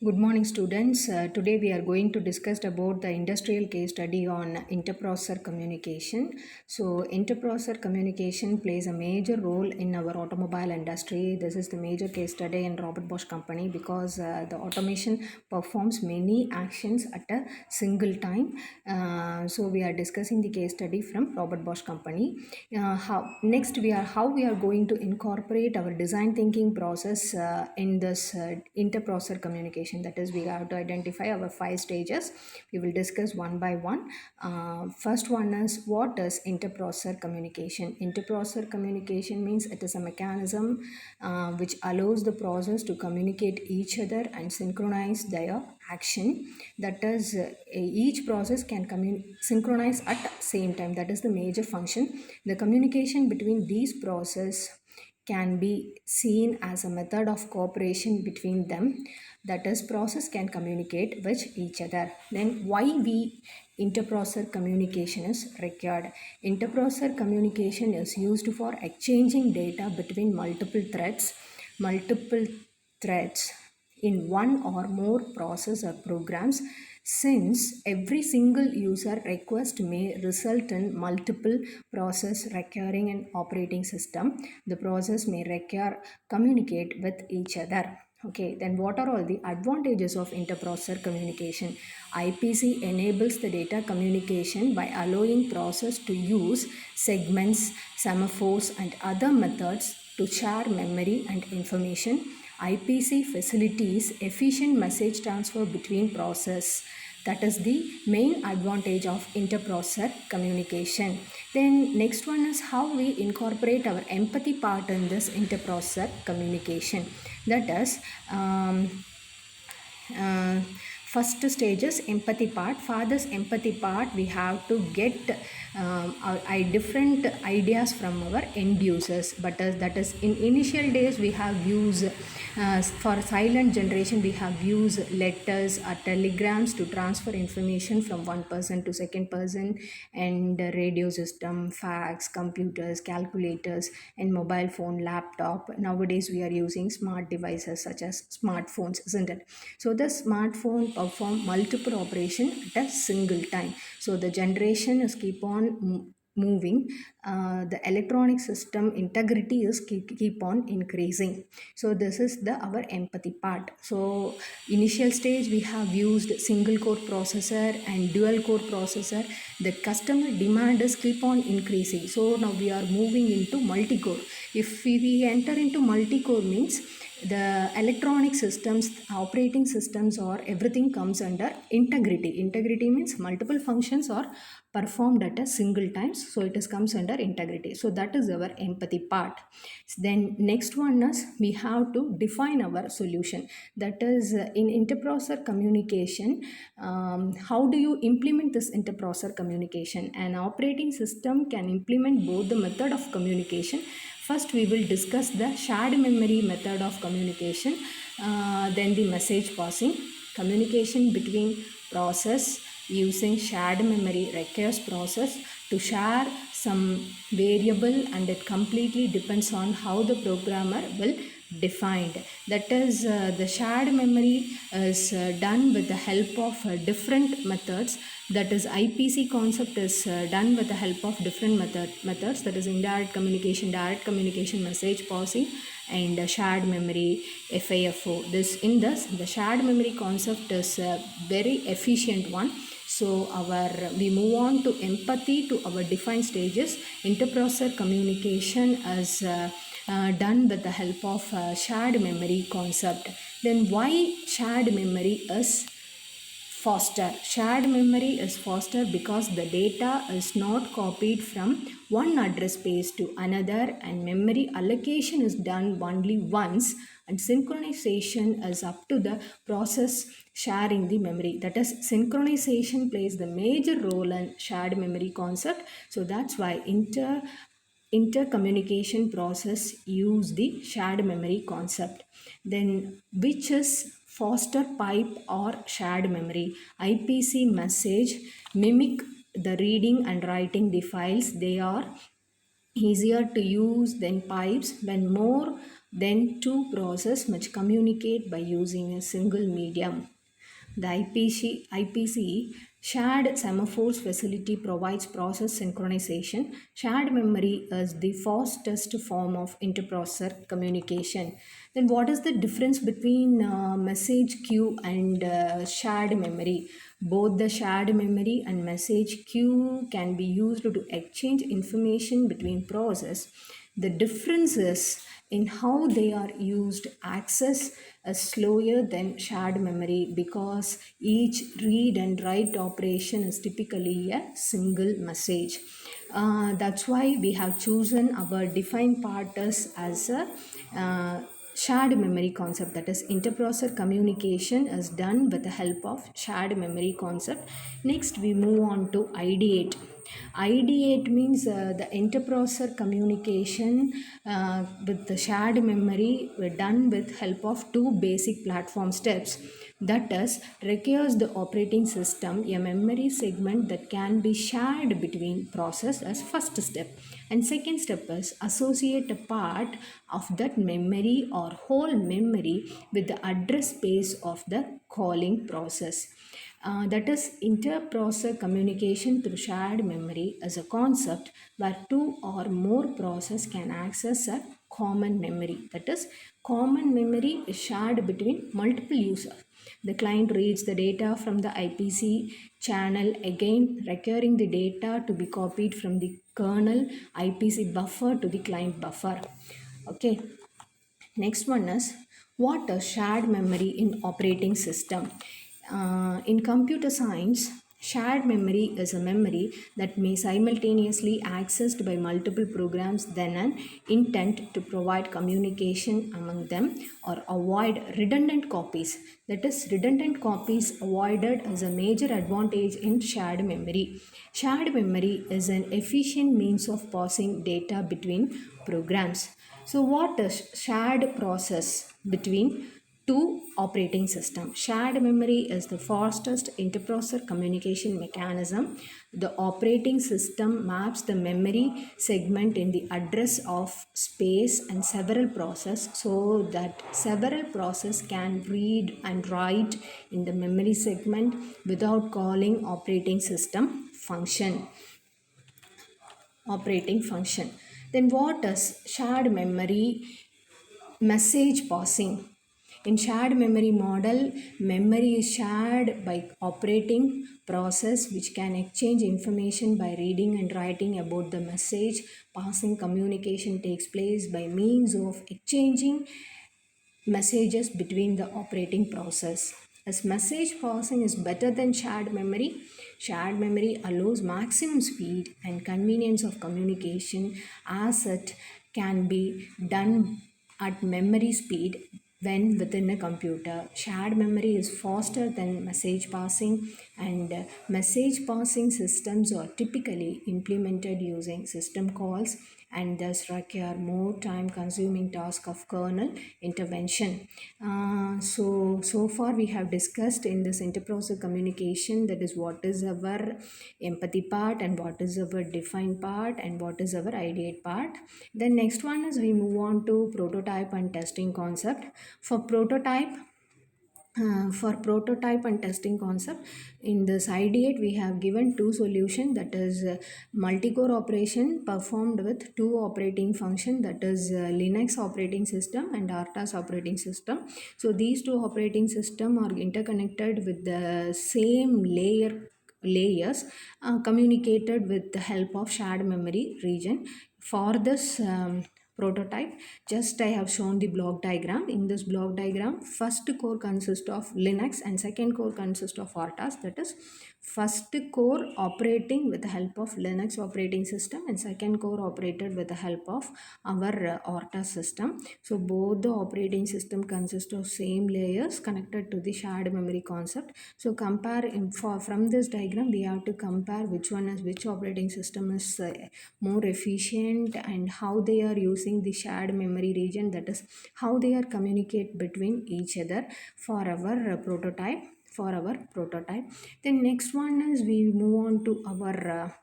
Good morning, students. Today we are going to discuss about the industrial case study on interprocessor communication. So, interprocessor communication plays a major role in our automobile industry. This is the major case study in Robert Bosch company because the automation performs many actions at a single time. So, we are discussing the case study from Robert Bosch company. How we are going to incorporate our design thinking process in this interprocessor communication. That is, we have to identify our 5 stages. We will discuss one by one. First one is, what is interprocessor communication? Interprocessor communication means it is a mechanism which allows the process to communicate each other and synchronize their action. That is, each process can synchronize at the same time. That is the major function. The communication between these processes can be seen as a method of cooperation between them. That is, process can communicate with each other. Then why we interprocessor communication is required? Interprocessor communication is used for exchanging data between multiple threads in one or more process or programs. Since every single user request may result in multiple process requiring an operating system, the process may require communicate with each other. Okay, then what are all the advantages of interprocessor communication? IPC enables the data communication by allowing process to use segments, semaphores, and other methods to share memory and information. IPC facilitates efficient message transfer between process. That is the main advantage of interprocessor communication. Then next one is how we incorporate our empathy part in this interprocessor communication. That is, uh, first stage is empathy part. For this empathy part, we have to get different ideas from our end users. But that is, in initial days we have used for silent generation, we have used letters or telegrams to transfer information from one person to second person, and radio system, fax, computers, calculators, and mobile phone, laptop. Nowadays we are using smart devices such as smartphones, isn't it? So the smartphone perform multiple operation at a single time. So the generation is keep on moving. The electronic system integrity is keep on increasing. So this is the our empathy part. So initial stage we have used single core processor and dual core processor. The customer demand is keep on increasing. So now we are moving into multi-core. If we enter into multi-core means the electronic systems, operating systems, or everything comes under integrity means multiple functions are performed at a single times, so it is comes under integrity. So that is our empathy part. Then next one is we have to define our solution. That is, in interprocessor communication, how do you implement this interprocessor communication? An operating system can implement both the method of communication. First, we will discuss the shared memory method of communication, then the message passing. Communication between process using shared memory requires process to share some variable, and it completely depends on how the programmer will defined. That is, the shared memory is done with the help of different methods. That is, IPC concept is done with the help of different methods. That is, indirect communication, direct communication, message passing, and shared memory, FIFO. The shared memory concept is a very efficient one. So we move on to empathy to our defined stages. Interprocessor communication is done with the help of shared memory concept. Then why shared memory is faster? Shared memory is faster because the data is not copied from one address space to another, and memory allocation is done only once, and synchronization is up to the process sharing the memory. That is, synchronization plays the major role in shared memory concept. So that's why intercommunication process use the shared memory concept. Then which is faster pipe or shared memory? IPC message mimic the reading and writing the files. They are easier to use than pipes when more than two processes must communicate by using a single medium. The IPC Shared Semaphores Facility provides process synchronization. Shared memory is the fastest form of interprocessor communication. Then, what is the difference between message queue and shared memory? Both the shared memory and message queue can be used to exchange information between processes. The difference is in how they are used. Access is slower than shared memory because each read and write operation is typically a single message. That's why we have chosen our defined part as a shared memory concept, that is interprocessor communication is done with the help of shared memory concept. Next we move on to ideate. Ideate means the interprocessor communication with the shared memory were done with help of two basic platform steps. That is, requires the operating system a memory segment that can be shared between process as first step. And second step is associate a part of that memory or whole memory with the address space of the calling process. That is, interprocessor communication through shared memory is a concept where two or more processes can access a common memory. That is, common memory is shared between multiple users. The client reads the data from the IPC channel, again requiring the data to be copied from the kernel IPC buffer to the client buffer. Okay. Next one is, what is shared memory in operating system? In computer science, shared memory is a memory that may simultaneously accessed by multiple programs than an intent to provide communication among them or avoid redundant copies. That is, redundant copies avoided is a major advantage in shared memory. Shared memory is an efficient means of passing data between programs. So, what is shared process between two operating systems? Shared memory is the fastest interprocessor communication mechanism. The operating system maps the memory segment in the address of space and several processes so that several processes can read and write in the memory segment without calling operating function. Then what is shared memory message passing? In shared memory model, memory is shared by operating process which can exchange information by reading and writing about the message. Passing communication takes place by means of exchanging messages between the operating process. As message passing is better than shared memory allows maximum speed and convenience of communication as it can be done at memory speed when within a computer. Shared memory is faster than message passing, and message passing systems are typically implemented using system calls and thus require more time consuming task of kernel intervention. So far we have discussed in this interprocessor communication, that is what is our empathy part and what is our define part and what is our ideate part. The next one is we move on to prototype and testing concept. For prototype and testing concept, in this ideate we have given two solution, that is multi-core operation performed with two operating function, that is Linux operating system and RTOS operating system. So these two operating system are interconnected with the same layers communicated with the help of shared memory region. For this prototype, just I have shown the block diagram. In this block diagram, first core consists of Linux and second core consists of RTOS. That is, first core operating with the help of Linux operating system and second core operated with the help of our RTOS system. So both the operating system consist of same layers connected to the shared memory concept. So from this diagram we have to compare which operating system is more efficient and how they are using the shared memory region, that is how they are communicate between each other for our prototype. for our prototype. Then next one is we move on to our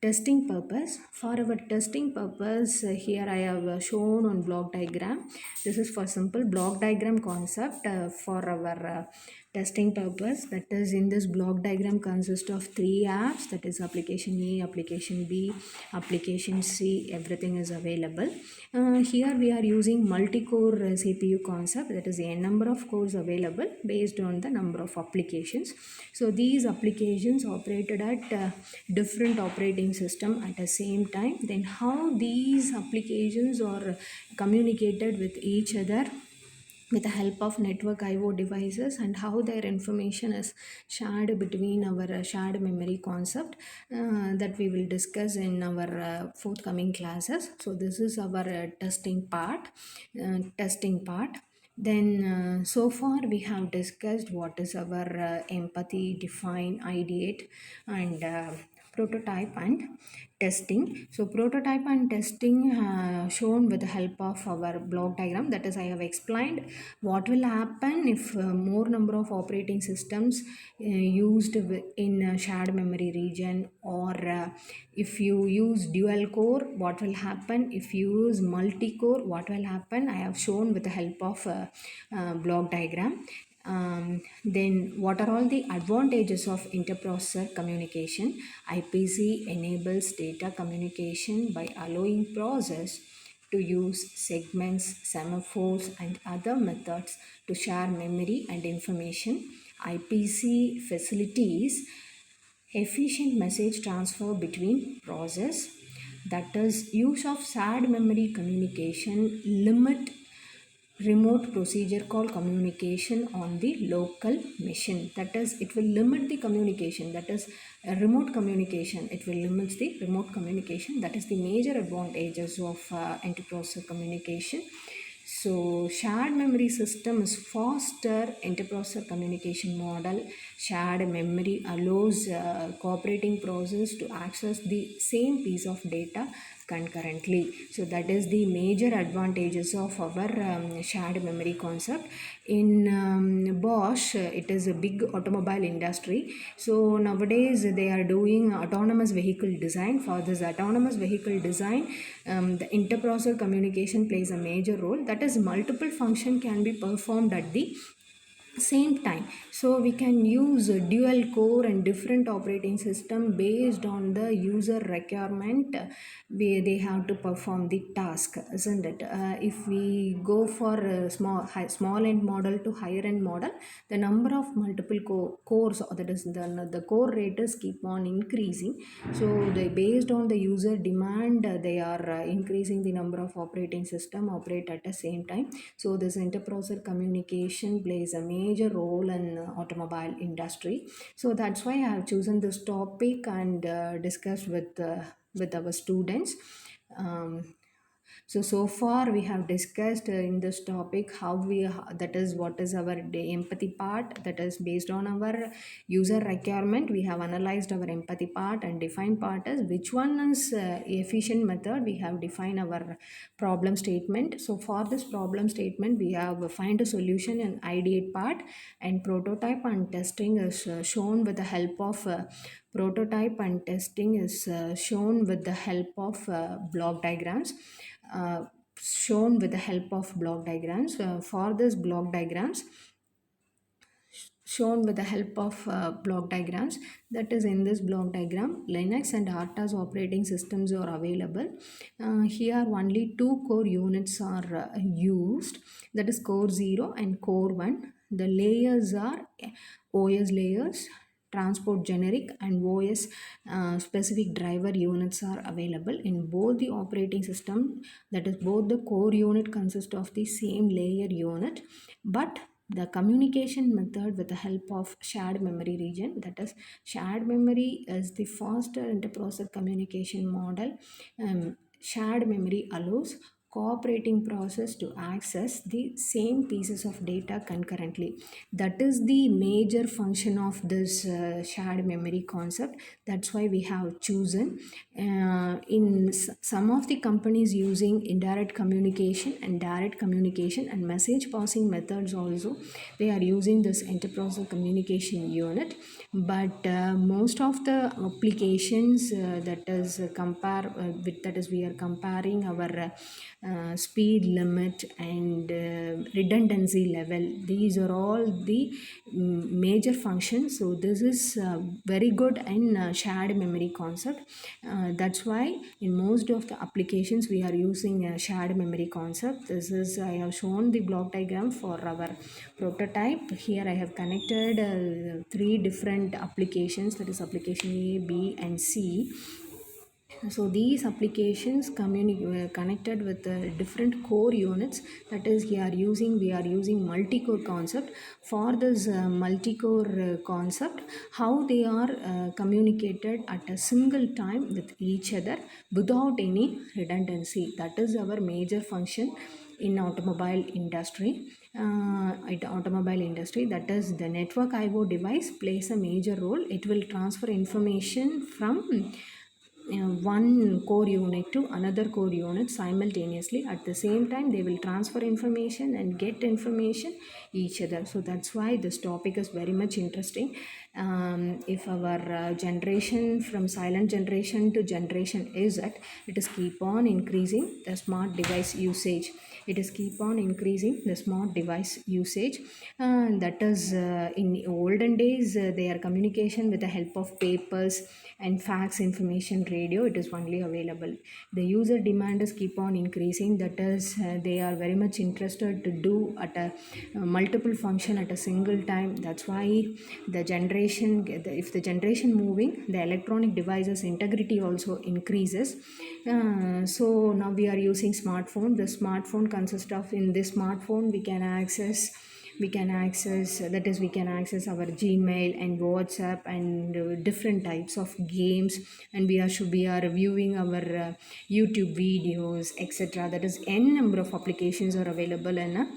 testing purpose. For our testing purpose, here I have shown on block diagram. This is for simple block diagram concept for our testing purpose. That is, in this block diagram consists of three apps, that is application A, application B, application C. Everything is available. Here we are using multi-core CPU concept, that is a number of cores available based on the number of applications. So these applications operated at different operating system at the same time. Then how these applications are communicated with each other with the help of network IO devices, and how their information is shared between our shared memory concept that we will discuss in our forthcoming classes. So this is our testing part. Then so far we have discussed what is our empathy, define, ideate, and prototype and testing. So prototype and testing shown with the help of our block diagram. That is, I have explained what will happen if more number of operating systems used in a shared memory region, or if you use dual core, what will happen. If you use multi-core, what will happen. I have shown with the help of block diagram. Then what are all the advantages of interprocessor communication? IPC enables data communication by allowing process to use segments, semaphores, and other methods to share memory and information. IPC facilities efficient message transfer between process. That is, use of shared memory communication limit remote procedure call communication on the local machine. That is, it will limit the communication. That is, a remote communication, it will limit the remote communication. That is the major advantages of interprocessor communication. So shared memory system is faster interprocessor communication model. Shared memory allows cooperating process to access the same piece of data concurrently. So that is the major advantages of our shared memory concept. In Bosch, it is a big automobile industry. So nowadays they are doing autonomous vehicle design. For this autonomous vehicle design, the interprocessor communication plays a major role. That is, multiple function can be performed at the same time. So we can use a dual core and different operating system based on the user requirement. They have to perform the task, isn't it? If we go for a small end model to higher end model, the number of multiple cores, that is the core rate is keep on increasing. So they, based on the user demand, they are increasing the number of operating system operate at the same time. So this interprocessor communication plays a major role in automobile industry. So that's why I have chosen this topic and discussed with our students. um, so far we have discussed in this topic how we, that is what is our empathy part, that is based on our user requirement. We have analyzed our empathy part, and defined part is which one is efficient method. We have defined our problem statement. So for this problem statement we have find a solution in ideate part, and prototype and testing is shown with the help of prototype and testing is shown with the help of block diagrams. uh, Shown with the help of block diagrams. For this block diagrams, shown with the help of block diagrams, that is, in this block diagram, Linux and RTOS operating systems are available. Here only two core units are used, that is core 0 and core 1. The layers are OS layers, transport generic, and OS specific driver units are available in both the operating system. That is, both the core unit consist of the same layer unit, but the communication method with the help of shared memory region. That is, shared memory is the faster interprocessor communication model. Shared memory allows cooperating process to access the same pieces of data concurrently. That is the major function of this shared memory concept. That's why we have chosen some of the companies using indirect communication and direct communication and message passing methods also. They are using this interprocessor communication unit, but most of the applications that is that is we are comparing our speed limit and redundancy level. These are all the major functions. So this is very good in shared memory concept. That's why in most of the applications we are using a shared memory concept. This is, I have shown the block diagram for our prototype. Here I have connected three different applications, that is application A, B and C. So these applications connected with different core units. That is, we are using multi-core concept. For this multi-core concept, how they are communicated at a single time with each other without any redundancy. That is our major function in automobile industry. That is, the network IO device plays a major role. It will transfer information from one core unit to another core unit simultaneously. At the same time, they will transfer information and get information each other. So that's why this topic is very much interesting. If our generation from silent generation to generation is that it is keep on increasing the smart device usage. It is keep on increasing the smart device usage. That is, in olden days, their communication with the help of papers and fax information radio, it is only available. The user demand is keep on increasing. That is, they are very much interested to do at a multiple function at a single time. That's why the generation, if the generation moving, the electronic devices integrity also increases. So now we are using smartphone. The smartphone consists of, in this smartphone we can access, that is, we can access our Gmail and WhatsApp and different types of games, and we are viewing our YouTube videos, etc. That is, n number of applications are available in a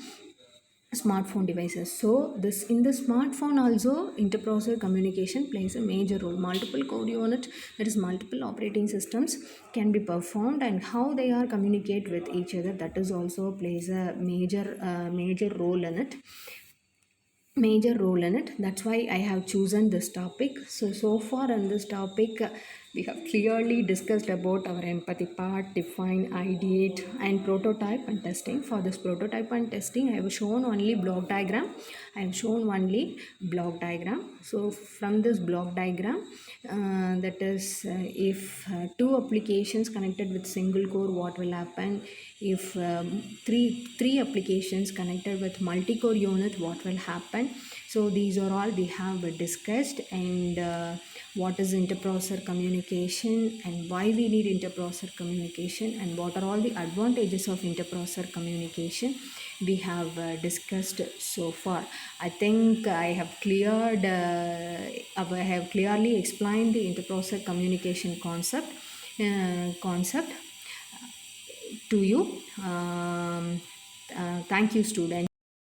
smartphone devices. So this, in the smartphone also, interprocessor communication plays a major role. Multiple core units, that is multiple operating systems, can be performed, and how they are communicate with each other, that is also plays a major role in it. That's why I have chosen this topic. So far on this topic, we have clearly discussed about our empathy part, define, ideate and prototype and testing. For this prototype and testing, I have shown only block diagram. So from this block diagram, that is, if two applications connected with single core, what will happen? If three applications connected with multi-core unit, what will happen? So these are all we have discussed. And what is interprocessor communication and why we need interprocessor communication, and what are all the advantages of interprocessor communication, we have discussed so far. I think I have clearly explained the interprocessor communication concept to you. Thank you, students.